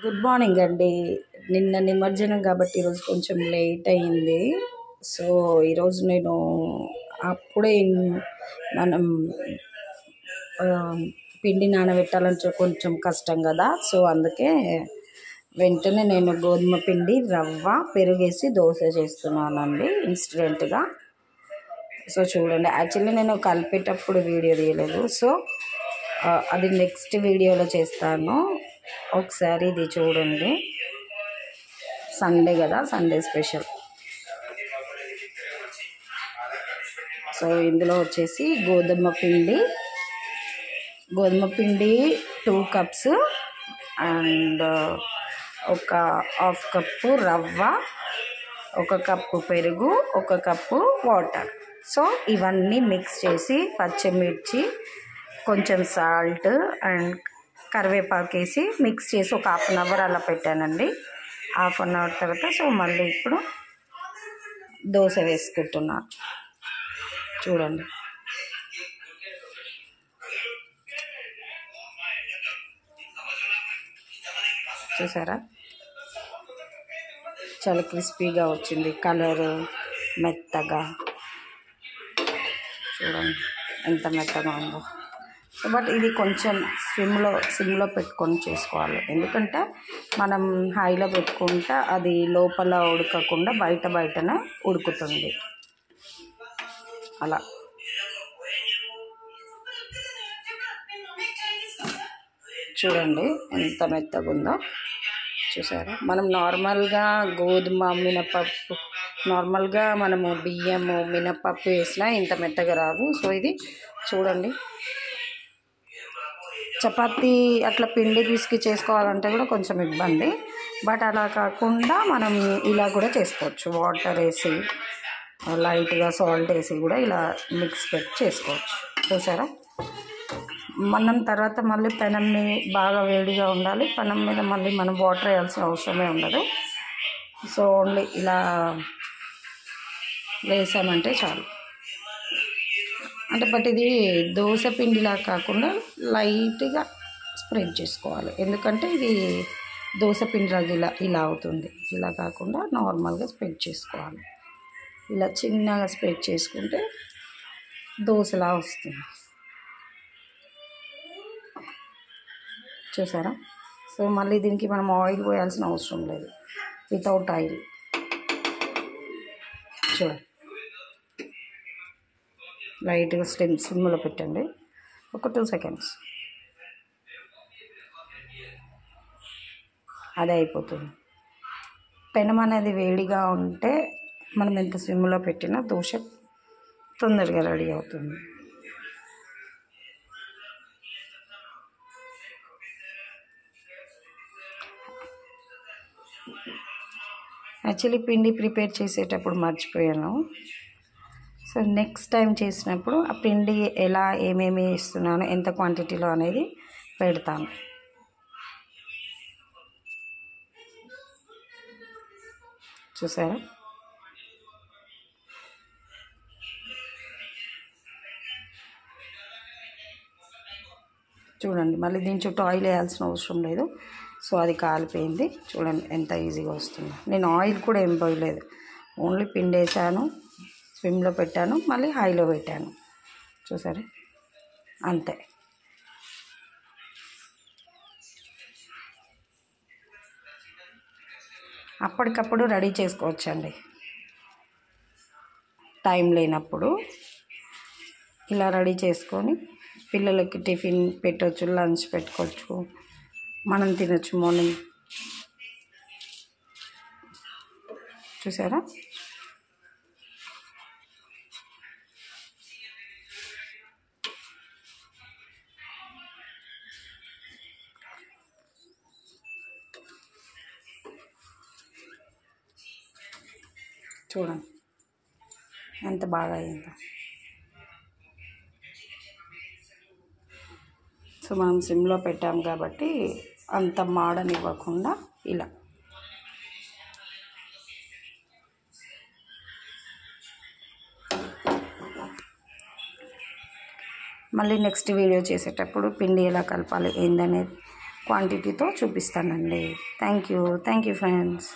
Good morning అండి. నిన్న నిమజ్జనం కాబట్టి ఈరోజు కొంచెం లేట్ అయింది. సో ఈరోజు నేను అప్పుడే మనం పిండి నానబెట్టాలంటే కొంచెం కష్టం కదా. సో అందుకే వెంటనే నేను గోధుమ పిండి, రవ్వ, పెరుగేసి దోశ చేస్తున్నానండి ఇన్స్టెంట్గా. సో చూడండి, యాక్చువల్లీ నేను కలిపేటప్పుడు వీడియో తీయలేదు. సో అది నెక్స్ట్ వీడియోలో చేస్తాను. ఒకసారి ఇది చూడండి. సండే కదా, సండే స్పెషల్. సో ఇందులో వచ్చేసి గోధుమ పిండి 2 కప్స్ అండ్ ఒక హాఫ్ కప్పు రవ్వ, 1 కప్పు పెరుగు, 1 కప్పు వాటర్. సో ఇవన్నీ మిక్స్ చేసి పచ్చిమిర్చి, కొంచెం సాల్ట్ అండ్ కరివేపాకు వేసి మిక్స్ చేసి ఒక 1/2 అవర్ అలా పెట్టానండి. 1/2 అవర్ తర్వాత సో మళ్ళీ ఇప్పుడు దోశ వేసుకుంటున్నా. చూడండి, చూసారా చాలా క్రిస్పీగా వచ్చింది, కలర్ మెత్తగా. చూడండి ఎంత మెత్తగా ఉందో. బట్ ఇది కొంచెం సిమ్లో పెట్టుకొని చేసుకోవాలి, ఎందుకంటే మనం హైలో పెట్టుకుంటే అది లోపల ఉడకకుండా బయటనే ఉడుకుతుంది. అలా చూడండి ఎంత మెత్తగా ఉందో. చూసారా, మనం నార్మల్గా గోధుమ, మినపప్పు, నార్మల్గా మనము బియ్యము, మినపప్పు వేసినా ఇంత మెత్తగా రాదు. సో ఇది చూడండి, చపాతీ అట్లా పిండి పిసికి చేసుకోవాలంటే కూడా కొంచెం ఇబ్బంది. బట్ అలా కాకుండా మనం ఇలా కూడా చేసుకోవచ్చు. వాటర్ వేసి లైట్గా సాల్ట్ వేసి కూడా ఇలా మిక్స్ పెట్టి చేసుకోవచ్చు. చూసారా, మనం తర్వాత మళ్ళీ పెనం బాగా వేడిగా ఉండాలి. పెనం మీద మళ్ళీ మనం వాటర్ వేయాల్సిన అవసరమే ఉండదు. సో ఓన్లీ ఇలా వేసామంటే చాలు. అంటే బట్ ఇది దోశ పిండిలా కాకుండా లైట్గా స్ప్రెడ్ చేసుకోవాలి, ఎందుకంటే ఇది దోశ పిండిలాగా ఇలా అవుతుంది. ఇలా కాకుండా నార్మల్గా స్ప్రెడ్ చేసుకోవాలి. ఇలా చిన్నగా స్ప్రెడ్ చేసుకుంటే దోశలా వస్తుంది. చూసారా, సో మళ్ళీ దీనికి మనం ఆయిల్ పోయాల్సిన అవసరం లేదు, వితౌట్ ఆయిల్. చూడండి, లైట్గా సిమ్లో పెట్టండి, ఒక 2 సెకండ్స్, అదే అయిపోతుంది. పెనం అనేది వేడిగా ఉంటే మనం ఎంత సిమ్లో పెట్టినా దోశ తొందరగా రెడీ అవుతుంది. యాక్చువల్లీ పిండి ప్రిపేర్ చేసేటప్పుడు మర్చిపోయాను. సో నెక్స్ట్ టైం చేసినప్పుడు ఆ పిండి ఎలా ఏమేమి ఇస్తున్నాను, ఎంత క్వాంటిటీలో అనేది పెడతాను. చూసారా, చూడండి, మళ్ళీ దీని చుట్టూ ఆయిల్ వేయాల్సిన అవసరం లేదు. సో అది కాలిపోయింది. చూడండి ఎంత ఈజీగా వస్తుందో. నేను ఆయిల్ కూడా ఏం పోయలేదు, ఓన్లీ పిండి వేసాను, స్విమ్లో పెట్టాను, మళ్ళీ హైలో పెట్టాను. చూసారా, అంతే. అప్పటికప్పుడు రెడీ చేసుకోవచ్చండి, టైం లేనప్పుడు ఇలా రెడీ చేసుకొని పిల్లలకి టిఫిన్ పెట్టవచ్చు, లంచ్ పెట్టుకోవచ్చు, మనం తినచ్చు మార్నింగ్. చూసారా, చూడండి ఎంత బాగా అయిందో. సో మనం సిమ్లో పెట్టాం కాబట్టి అంత మాడనివ్వకుండా ఇలా. మళ్ళీ నెక్స్ట్ వీడియో చేసేటప్పుడు పిండి ఎలా కలపాలి ఏందనేది క్వాంటిటీతో చూపిస్తానండి. Thank you friends.